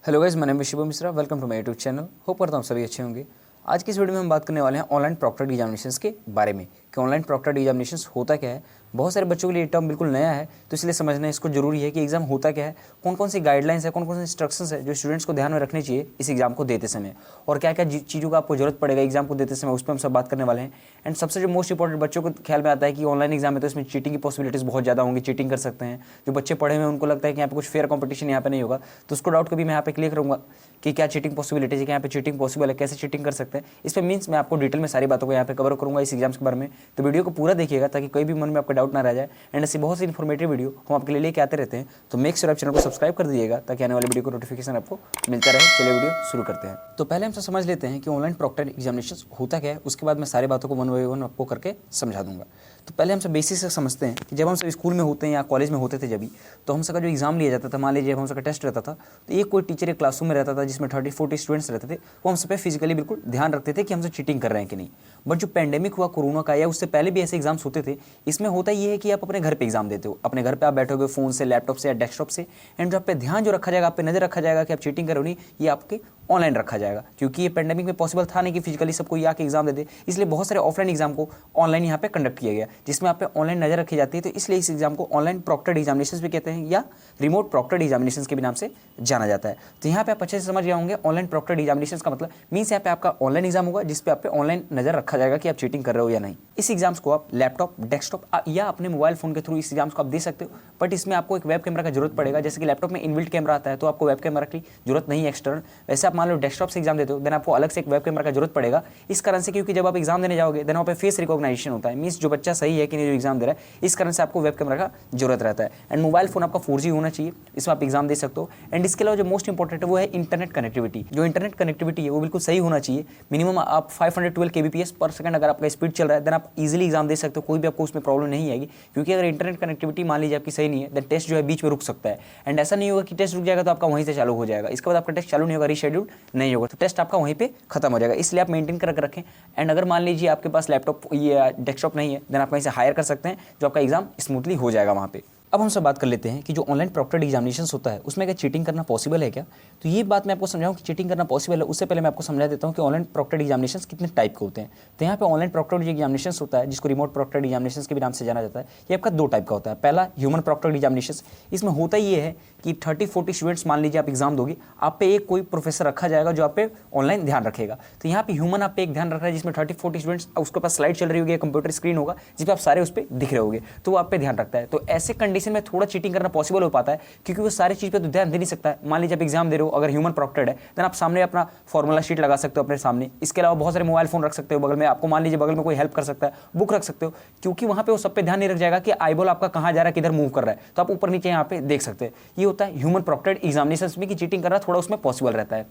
Hello guys, मैं Shivam Mishra. Welcome to my YouTube channel. Hope करता हूँ सभी अच्छे होंगे। आज की इस वीडियो में हम बात करने वाले हैं ऑनलाइन प्रॉक्टर्ड एग्जामिनेशंस के बारे में कि ऑनलाइन प्रॉक्टर्ड एग्जामिनेशंस होता क्या है। बहुत सारे बच्चों के लिए ये टर्म बिल्कुल नया है, तो इसलिए समझना इसको जरूरी है कि एग्जाम होता क्या है, कौन कौन सी गाइडलाइंस है, कौन कौन से इंस्ट्रक्शंस है जो स्टूडेंट्स को ध्यान में रखनी चाहिए इस एग्जाम को देते समय, और क्या क्या चीज़ों का आपको जरूरत पड़ेगा एग्जाम को देते समय, उस पर हम सब बात करने वाले हैं। एंड सबसे जो मोस्ट इंपॉर्टेंट बच्चों को ख्याल में आता है कि ऑनलाइन एग्जाम है तो इसमें चीटिंग की पॉसिबिलिटीज़ बहुत ज़्यादा होंगी, चीटिंग कर सकते हैं। जो बच्चे पढ़े हुए हैं उनको लगता है कि यहाँ पे कुछ फेयर कॉम्पिटिशन यहाँ पे नहीं होगा, तो उसको डाउट को भी मैं यहाँ पे क्लियर करूँगा कि क्या चीटिंग पॉसिबिलिटीज है, कि यहाँ पे चीटिंग पॉसिबल है, कैसे चीटिंग कर सकते हैं। इस पर मीन्स मैं आपको डिटेल में सारी बातों को यहाँ पे कवर करूँगा इस एग्जाम्स के बारे में, तो वीडियो को पूरा देखिएगा ताकि कोई भी मन में आपका डाउट ना रह जाए। एंड ऐसी बहुत सी इन्फॉर्मेटिव वीडियो हम आपके लिए लेके आते रहते हैं, तो मेक श्योर आप चैनल को सब्सक्राइब कर दीजिएगा ताकि आने वाली वीडियो को नोटिफिकेशन आपको मिलता रहे। चलिए वीडियो शुरू करते हैं। तो पहले हम समझ लेते हैं कि ऑनलाइन प्रॉक्टर एग्जामिनेशन होता क्या है, उसके बाद मैं सारी बातों को वन बाय वन आपको करके समझा दूंगा। तो पहले हम सब बेसिक से समझते हैं कि जब हम सब स्कूल में होते हैं या कॉलेज में होते थे जब भी, तो हम सबका जो एग्जाम लिया जाता था, मान लीजिए हम सबका टेस्ट रहता था, तो एक कोई टीचर एक क्लासरूम में रहता था जिसमें 30-40 स्टूडेंट्स रहते थे। वो हम सब पे फिजिकली बिल्कुल ध्यान रखते थे कि हमसे चीटिंग कर रहे हैं कि नहीं। बट जो पैंडेमिक हुआ कोरोना का, या उससे पहले भी ऐसे एग्जाम्स होते थे, इसमें होता ये है कि आप अपने घर पे एग्जाम देते हो, अपने घर पे आप बैठोगे फोन से, लैपटॉप से या डेस्कटॉप से। एंड जो आप पे ध्यान जो रखा जाएगा, आप पे नजर रखा जाएगा कि आप चीटिंग करो नहीं, ये आपके ऑनलाइन रखा जाएगा, क्योंकि ये पैंडेमिक में पॉसिबल था नहीं कि फिजिकली सबको ये आके एग्जाम दे दे। इसलिए बहुत सारे ऑफलाइन एग्जाम को ऑनलाइन यहाँ पे कंडक्ट किया गया, जिसमें आप पे ऑनलाइन नजर रखी जाती है। तो इसलिए इस एग्जाम को ऑनलाइन प्रॉक्टर्ड एग्जामिनेशंस भी कहते हैं या रिमोट प्रॉक्टर्ड एग्जामिनेशंस के भी नाम से जाना जाता है। तो यहाँ पे आप अच्छे से समझ गए होंगे ऑनलाइन प्रॉक्टर्ड एग्जामिनेशंस का मतलब मीन्स यहाँ पे आपका ऑनलाइन एग्जाम होगा जिसपे आप पे ऑनलाइन नजर रखा जाएगा कि आप चीटिंग कर रहे हो या नहीं। इस एग्जाम्स को आप लैपटॉप, डेस्कटॉप या अपने मोबाइल फोन के थ्रू इस एग्जाम्स को आप दे सकते हो, बट इसमें आपको एक वेब कैमरा का जरूरत पड़ेगा। जैसे कि लैपटॉप में इनबिल्ट कैमरा आता है, तो आपको वेब कैमरा की जरूरत नहीं है एक्सटर्नल। वैसे आप मान लो डेस्कटॉप से एग्जाम देते हो, देन आपको अलग से एक वेब कैमरा का जरूरत पड़ेगा। इस कारण से क्योंकि जब आप एग्जाम देने जाओगे देन वहाँ पे फेस रिकॉग्निशन होता है, मीन्स जो बच्चा सही है कि नहीं जो एग्जाम दे रहा है, इस कारण से आपको वेब कैमरा का जरूरत रहता है। एंड मोबाइल फोन आपका 4G होना चाहिए, इसमें आप एग्जाम दे सकते हो। एंड इसके अलावा जो मोस्ट इंपॉर्टेंट है वो है इंटरनेट कनेक्टिविटी। जो इंटरनेट कनेक्टिविटी है वो बिल्कुल सही होना चाहिए। मिनिमम आप 512 kbps पर सेकंड अगर आपका स्पीड चल रहा है, देन आप इजीली एग्जाम दे सकते हो, कोई भी आपको उसमें प्रॉब्लम नहीं आएगी। क्योंकि अगर इंटरनेट कनेक्टिविटी मान लीजिए आपकी सही नहीं है, देन टेस्ट जो है बीच में रुक सकता है। एंड ऐसा नहीं होगा कि टेस्ट रुक जाएगा तो आपका वहीं से चालू हो जाएगा, इसके बाद आपका टेस्ट चालू नहीं होगा, रीशेड्यूल नहीं होगा, तो टेस्ट आपका वहीं पे खत्म हो जाएगा। इसलिए आप मेंटेन करके रखें। एंड अगर मान लीजिए आपके पास लैपटॉप या डेस्कटॉप नहीं है, देन आप कहीं से हायर कर सकते हैं, जो आपका एग्जाम स्मूथली हो जाएगा वहाँ पे। अब हम सब बात कर लेते हैं कि जो ऑनलाइन प्रॉक्टर्ड एग्जामिनेशंस होता है उसमें क्या चीटिंग करना पॉसिबल है क्या। तो ये बात मैं आपको समझाऊं कि चीटिंग करना पॉसिबल है, उससे पहले मैं आपको समझा देता हूं कि ऑनलाइन प्रॉक्टर्ड एग्जामिनेशंस कितने टाइप के होते हैं। तो यहाँ पे ऑनलाइन प्रॉक्टर्ड एग्जामिनेशंस होता है, जिसको रिमोट प्रॉक्टर्ड एग्जामिनेशंस के भी नाम से जाना जाता है, ये आपका दो टाइप का होता है। पहला ह्यूमन प्रॉक्टर्ड एग्जामिनेशंस। इसमें होता ये है कि 30-40 स्टूडेंट्स मान लीजिए आप एग्जाम दोगे, आप पे एक कोई प्रोफेसर रखा जाएगा जो आप पे ऑनलाइन ध्यान रखेगा। तो यहाँ पे ह्यूमन आप पे एक ध्यान रख रहा है, जिसमें 30-40 स्टूडेंट्स, उसके पास स्लाइड चल रही होगी, कंप्यूटर स्क्रीन होगा जिसपे आप सारे उस पर दिख रहे होगे, तो वो आप पे ध्यान रखता है। तो ऐसे कंडीशन में थोड़ा चीटिंग करना पॉसिबल हो पाता है, क्योंकि वो सारी चीज पे तो ध्यान दे नहीं सकता है। मान लीजिए आप एग्जाम दे रहे हो, अगर ह्यूमन प्रॉक्टर्ड है, देन आप सामने अपना फॉर्मूला शीट लगा सकते हो अपने सामने। इसके अलावा बहुत सारे मोबाइल फोन रख सकते हो बगल में, आपको मान लीजिए बगल में कोई हेल्प कर सकता है, बुक रख सकते हो, क्योंकि वहां पे वो सब पे ध्यान नहीं रख जाएगा कि आईबॉल आपका कहां जा रहा है, किधर मूव कर रहा है, तो आप ऊपर नीचे यहाँ पे देख सकते हैं। ये होता है ह्यूमन प्रॉक्टर्ड एग्जामिनेशंस में कि चीटिंग करना थोड़ा उसमें पॉसिबल रहता है।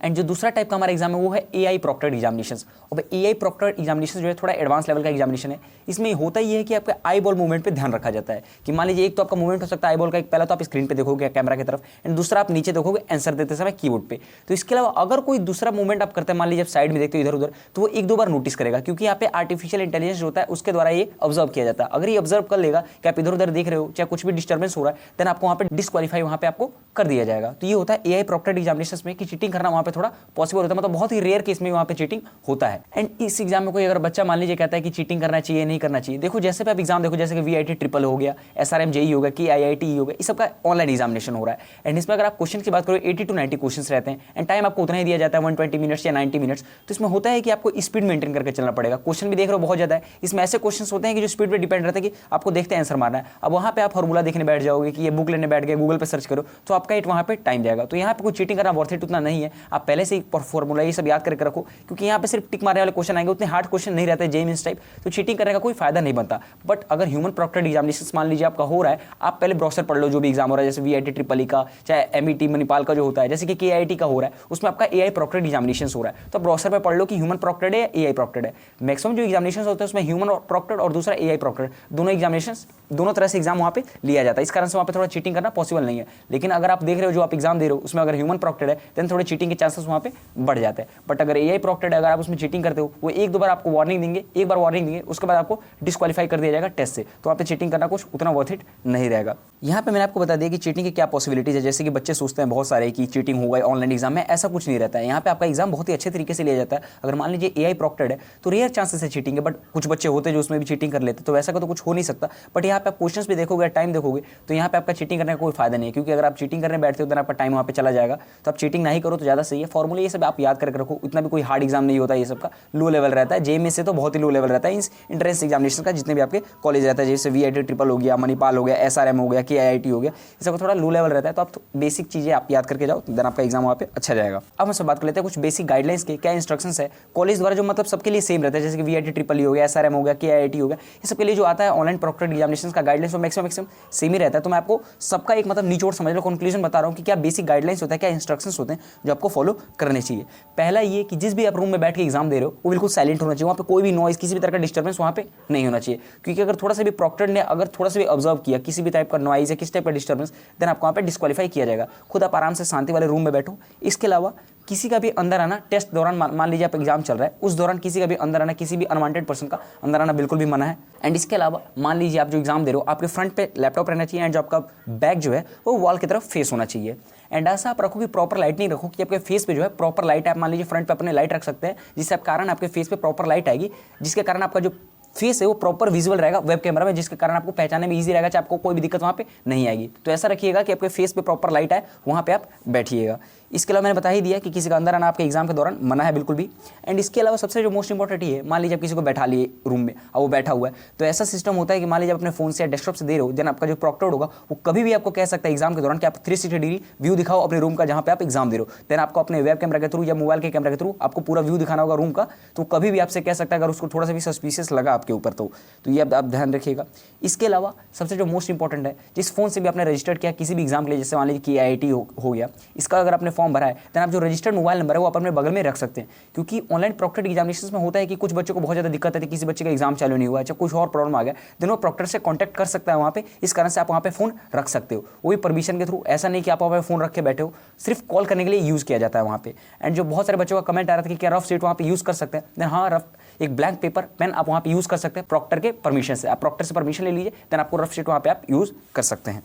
एंड जो दूसरा टाइप का हमारा एग्जाम है वो है AI प्रॉक्टर्ड एग्जामिनेशंस। और AI प्रॉक्टर्ड एग्जामिनेशन जो है थोड़ा एडवांस लेवल का एग्जामिनेशन है। इसमें होता ये है कि आपका आई बॉल मूवमेंट पे ध्यान रखा जाता है, कि मान लीजिए एक तो आपका मूवमेंट हो सकता है आई बॉल का, एक पहला तो आप स्क्रीन पे देखोगे कैमरा की तरफ, एंड दूसरा आप नीचे देखोगे आंसर देते समय कीबोर्ड पे। तो इसके अलावा अगर कोई दूसरा मूवमेंट आप करते हैं, मान लीजिए आप साइड में देखते हो इधर उधर, तो वो 1-2 बार नोटिस करेगा, क्योंकि यहाँ पे आर्टिफिशियल इंटेलिजेंस होता है उसके द्वारा ये ऑब्जर्व किया जाता है। अगर ये ऑब्जर्व कर लेगा कि आप इधर उधर देख रहे हो, चाहे कुछ भी डिस्टर्बेंस हो रहा है, देन आपको वहाँ पे डिस्क्वालीफाई वहाँ पे आपको कर दिया जाएगा। तो ये होता है AI प्रॉक्टर्ड एग्जामिनेशंस में कि चीटिंग करना वहाँ पे थोड़ा पॉसिबल होता है, मतलब बहुत ही रेयर केस में वहाँ पे चीटिंग होता है। एंड इस एग्जाम में कोई अगर बच्चा मान लीजिए कहता है कि चीटिंग करना चाहिए नहीं करना चाहिए, देखो जैसे पे आप एग्जाम देखो, जैसे कि VIT ट्रिपल हो गया, SRM JEE हो गया, कि IIT हो गया, इस सबका ऑनलाइन एग्जामिनेशन हो रहा है। एंड इसमें अगर आप क्वेश्चन की बात करो 80 to 90 क्वेश्चन रहते हैं, एंड टाइम आपको उतना ही दिया जाता है 120 मिनट्स या 90 मिनट्स। तो इसमें होता है कि आपको स्पीड मेंटेन करके चलना पड़ेगा। क्वेश्चन भी देख रहे हो बहुत ज्यादा है, इसमें ऐसे क्वेश्चन होते हैं कि जो स्पीड पर डिपेंड रहता है कि आपको देखते आंसर मारना है। अब वहाँ पे आप फॉर्मूला देखने बैठ जाओगे, कि ये बुक लेने बैठ गए, गूगल पे सर्च करो, तो आपका वहाँ पे टाइम जाएगा। तो यहाँ पे कोई चीटिंग करना वर्थ इट उतना नहीं है। आप पहले से ही फॉर्मूला ये सब याद करके रखो, क्योंकि यहाँ पे सिर्फ टिक मारने वाले क्वेश्चन आएंगे, उतने हार्ड क्वेश्चन नहीं रहते जेईई मेंस टाइप, तो चीटिंग करने का कोई फायदा नहीं बनता। बट अगर ह्यूमन प्रॉक्टर्ड एग्जामिनेशन मान लीजिए आपका हो रहा है, आप पहले ब्राउज़र पढ़ लो जो भी एग्जाम हो रहा है, जैसे VIT ट्रिपल ई का, चाहे MET मणिपाल का जो होता है, जैसे कि KIIT का हो रहा है, उसमें आपका AI प्रॉक्टर्ड एग्जामिनेशन हो रहा है, तो ब्राउज़र पे पढ़ लो कि ह्यूमन प्रॉक्टर्ड है या AI प्रॉक्टर्ड है। मैक्सिमम जो एग्जामिनेशन होते हैं उसमें ह्यूमन प्रॉक्टर्ड और दूसरा AI प्रॉक्टर्ड, दोनों एग्जामिनेशन दोनों तरह से एग्जाम वहाँ पे लिया जाता है। इस कारण से वहाँ पे थोड़ा चीटिंग करना पॉसिबल नहीं है। लेकिन अगर आप देख रहे हो जो आप एग्जाम दे रहे हो उसमें अगर ह्यूमन प्रॉक्टर्ड है, देन थोड़े चीटिंग के चांसेस चांसेस वहाँ पे बढ़ जाते हैं। बट अगर AI प्रॉक्टेड अगर आप उसमें चीटिंग करते हो, वो एक दो बार आपको वार्निंग देंगे, एक बार वार्निंग देंगे, उसके बाद आपको डिस्क्वालीफाई कर दिया जाएगा टेस्ट से, तो वहाँ पे चीटिंग करना कुछ उतना वर्थ इट नहीं रहेगा। यहाँ पे मैंने आपको बता दिया कि चीटिंग की क्या पॉसिबिलिटीज है। जैसे कि बच्चे सोचते हैं बहुत सारे कि चीटिंग होगा ऑनलाइन एग्जाम में, ऐसा कुछ नहीं रहता है। यहाँ पे आपका एग्जाम बहुत ही अच्छे तरीके से लिया जाता है। अगर मान लीजिए AI प्रॉक्टेड है तो रेयर चांसेस है चीटिंग है, बट कुछ बच्चे होते हैं जो उसमें भी चीटिंग कर लेते हैं, तो वैसा का तो कुछ हो नहीं सकता। बट यहाँ पे आप क्वेश्चंस भी देखोगे, टाइम देखोगे, तो यहाँ पे आपका चीटिंग करने का कोई फायदा नहीं है, क्योंकि अगर आप चीटिंग करने बैठते हो तो आपका टाइम वहाँ पे चला जाएगा। तो आप चीटिंग नहीं करो तो ज़्यादा सही है। फॉर्मूला ये सब आप याद करके रखो, इतना भी कोई हार्ड एग्जाम नहीं होता, ये सब का लो लेवल रहता है। JEE से तो बहुत ही लो लेवल रहता है। इंट्रेंस एग्जामिनेशन का जितने भी आपके कॉलेज रहता है, जैसे VIT ट्रिपल हो गया, मणिपाल हो गया, SRM हो गया, KIIT हो गया, ये सब थोड़ा लो लेवल रहता है। तो आप बेसिक चीज़ें आप याद करके जाओ, देन आपका एग्जाम वहाँ पे अच्छा जाएगा। अब हम सब बात कर लेते हैं कुछ बेसिक गाइडलाइंस के, क्या इंस्ट्रक्शंस है कॉलेज द्वारा जो मतलब सबके लिए सेम रहता है, जैसे कि VIT ट्रिपल हो गया, SRM हो गया, KIIT हो गया, ये सबके लिए जो आता है ऑनलाइन प्रॉक्टेड एग्जामिनेशन का गाइडलाइंस, वो मैक्सिमम सेम ही रहता है। तो मैं आपको सबका एक मतलब निचोड़ समझ लो, कंक्लूजन बता रहा हूँ कि क्या बेसिक गाइडलाइंस होता है, क्या इंस्ट्रक्शंस होते हैं जो आपको फॉलो करने चाहिए। पहला ये कि जिस भी आप रूम में बैठ के एग्जाम दे रहे हो वो बिल्कुल साइलेंट होना चाहिए, वहाँ पे कोई भी नॉइज, किसी भी तरह का डिस्टर्बेंस वहाँ पे नहीं होना चाहिए। क्योंकि अगर थोड़ा सा भी प्रॉक्टेड ने अगर थोड़ा सा भी ऑब्जर्व किया किसी भी टाइप का नॉइज या किसी टाइप का डिस्टर्बेंस, देन आपको वहाँ पे डिस्क्वालीफाई किया जाएगा। खुद आप आराम से शांति वाले रूम में बैठो। इसके अलावा किसी का भी अंदर आना टेस्ट दौरान, मान लीजिए आप एग्जाम चल रहा है उस दौरान किसी का भी अंदर आना, किसी भी अनवांटेड पर्सन का अंदर आना बिल्कुल भी मना है। एंड इसके अलावा मान लीजिए आप जो एग्जाम दे रहे हो, आपके फ्रंट पे लैपटॉप रहना चाहिए एंड जो आपका बैग जो है वो वॉल की तरफ फेस होना चाहिए। एंड ऐसा आप रखो कि प्रॉपर लाइट नहीं रखो कि आपके फेस पे जो है प्रॉपर लाइट, आप मान लीजिए फ्रंट पे अपने लाइट रख सकते हैं, जिससे आप कारण आपके फेस पे प्रॉपर लाइट आएगी, जिसके कारण आपका जो फेस है वो प्रॉपर विजुअल रहेगा वेब कैमरा में, जिसके कारण आपको पहचानने में इजी रहेगा, चाहे आपको कोई भी दिक्कत वहाँ पे नहीं आएगी। तो ऐसा रखिएगा कि आपके फेस पे प्रॉपर लाइट आए, वहाँ पे आप बैठिएगा। इसके अलावा मैंने बता ही दिया कि किसी का अंदर आना आपके एग्जाम के दौरान मना है बिल्कुल भी। एंड इसके अलावा सबसे जो मोस्ट इंपॉर्टेंट ये है, मान लीजिए आप किसी को बैठा लिए रूम में और वो बैठा हुआ है, तो ऐसा सिस्टम होता है कि मान लीजिए अपने फोन से या डेस्कटॉप से दे रहे हो, देन आपका जो प्रॉक्टर होगा वो कभी भी आपको कह सकता है एग्जाम के दौरान कि आप 360 डिग्री व्यू दिखाओ अपने रूम का जहाँ पे आप एग्जाम दे रहे हो। देन आपको अपने वेब कैमरा के थ्रू या मोबाइल के कैमरा के थ्रू आपको पूरा व्यू दिखाना होगा रूम का, तो कभी भी आपसे कह सकता है अगर उसको थोड़ा सा भी सस्पिशियस लगा आपके ऊपर तो ये आप ध्यान रखिएगा। इसके अलावा सबसे जो मोस्ट इंपॉर्टेंट है, जिस फोन से भी आपने रजिस्टर्ड किया किसी भी एग्जाम के लिए, जैसे मान लीजिए KIIT हो गया, इसका अगर आपने फॉर्म भरा है, देन आप जो रजिस्टर्ड मोबाइल नंबर है वो आप अपने बगल में रख सकते हैं। क्योंकि ऑनलाइन प्रॉक्टेड एग्जामिनेशन में होता है कि कुछ बच्चों को बहुत ज़्यादा दिक्कत है, किसी बच्चे का एग्जाम चालू नहीं हुआ है, चाहे कुछ और प्रॉब्लम आ गया, देन वो प्रॉक्टर से कॉन्टैक्ट कर सकता है वहाँ पे। इस कारण से आप वहाँ पे फोन रख सकते हो, वो भी परमिशन के थ्रू। ऐसा नहीं कि आप वहाँ पे फोन रख के बैठे हो, सिर्फ कॉल करने के लिए यूज़ किया जाता है वहाँ पे। एंड जो बहुत सारे बच्चों का कमेंट आ रहा था कि क्या रफ शीट वहाँ पे यूज़ कर सकते हैं, देन हाँ, रफ एक ब्लैंक पेपर पेन आप वहाँ पे यूज़ कर सकते हैं प्रॉक्टर के परमिशन से। आप प्रॉक्टर से परमिशन ले लीजिए, देन आपको रफ शीट वहाँ पे आप यूज़ कर सकते हैं।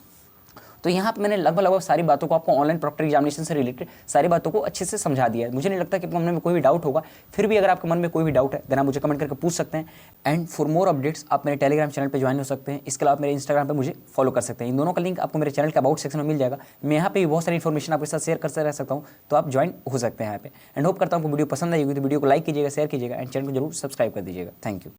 तो यहाँ पे मैंने लगभग सारी बातों को आपको ऑनलाइन प्रॉक्टर एग्जामिनेशन से रिलेटेड सारी बातों को अच्छे से समझा दिया है। मुझे नहीं लगता कि आपके मन में कोई भी डाउट होगा। फिर भी अगर आपके मन में कोई भी डाउट है, देन आप मुझे कमेंट करके पूछ सकते हैं। एंड फॉर मोर अपडेट्स आप मेरे टेलीग्राम चैनल पे ज्वाइन हो सकते हैं। इसके अलावा मेरे इंस्टाग्राम पे मुझे फॉलो कर सकते हैं। इन दोनों का लिंक आपको मेरे चैनल के अबाउट सेक्शन में मिल जाएगा। मैं यहाँ पे भी बहुत सारी इन्फॉर्मेशन आपके साथ शेयर करते रह सकता हूँ, तो आप ज्वाइन हो सकते हैं यहाँ पे। एंड होप करता हूँ आपको वीडियो पसंद आई होगी, तो वीडियो को लाइक कीजिएगा, शेयर कीजिएगा एंड चैनल को जरूर सब्सक्राइब कर दीजिएगा। Thank you.